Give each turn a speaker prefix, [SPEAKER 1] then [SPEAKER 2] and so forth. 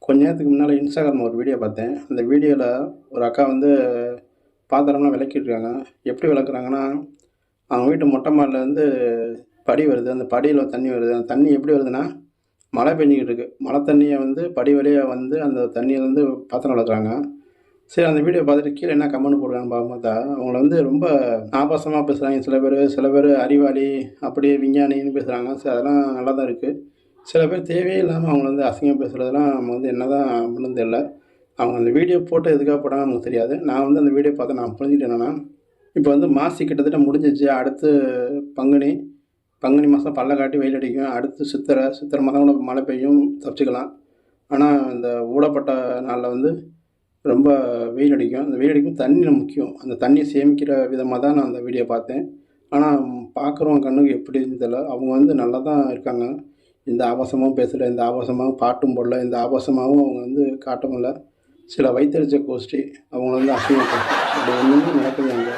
[SPEAKER 1] கொஞ்ச நேரத்துக்கு முன்னால் இன்ஸ்டாகிராமில் ஒரு வீடியோ பார்த்தேன். அந்த வீடியோவில் ஒரு அக்கா வந்து பாத்திரம்லாம் விளக்கிட்டுருக்காங்க. எப்படி விளக்குறாங்கன்னா, அவங்க வீட்டு மொட்டை மாடிலேருந்து படி வருது. அந்த படியில் தண்ணி வருது. அந்த தண்ணி எப்படி வருதுன்னா, மழை பெஞ்சுக்கிட்டு இருக்கு. மழை தண்ணிய வந்து படி வழியா வந்து அந்த தண்ணியிலேருந்து பாத்திரம் விளக்குறாங்க. சரி, அந்த வீடியோ பார்த்துட்டு கீழே என்ன கமெண்ட் போடுறாங்கன்னு பார்த்தா, அவங்கள வந்து ரொம்ப ஆபாசமா பேசுகிறாங்க சில பேர் அறிவாளி, அப்படியே விஞ்ஞானின்னு பேசுகிறாங்க. சரி, அதெல்லாம் நல்லா தான் இருக்குது. சில பேர் தேவையே இல்லாமல் அவங்கள வந்து அசிங்கமா பேசுகிறதெல்லாம் நம்ம வந்து என்னதான் பண்ணணும்னு தெரியல. அவங்க அந்த வீடியோ போட்டு எதுக்காக போட்டாங்கன்னு நமக்கு தெரியாது. நான் வந்து அந்த வீடியோ பார்த்து நான் புரிஞ்சுக்கிட்டேன் என்னன்னா, இப்போ வந்து மாசி கிட்டத்தட்ட முடிஞ்சிருச்சு. அடுத்து பங்குனி. பங்குனி மாதம் பல்ல காட்டி வெயில் அடிக்கும். அடுத்து சித்திரை மாதம் கூட மழை பெய்யும், தப்பிச்சுக்கலாம். ஆனால் இந்த ஊடப்பட்ட நாளில் வந்து ரொம்ப வெயில் அடிக்கும். அந்த வெயில் அடிக்கும் தண்ணி முக்கியம். அந்த தண்ணியை சேமிக்கிற விதமாக தான் நான் அந்த வீடியோ பார்த்தேன். ஆனால் பார்க்குறவங்க கண்ணுக்கு எப்படின்னு தெரியல. அவங்க வந்து நல்லா தான் இருக்காங்க. எந்த ஆபாசமாவும் பேசல, எந்த ஆபாசமாவும் பாட்டும் போடல, எந்த ஆபாசமாவும் அவங்க வந்து காட்டவும் இல்ல. சில வயித்தெரிச்ச கோஷ்டி அவங்கள வந்து அசிங்கப்படுத்தும். அப்படி ஒண்ணுமே நடக்கலைங்க.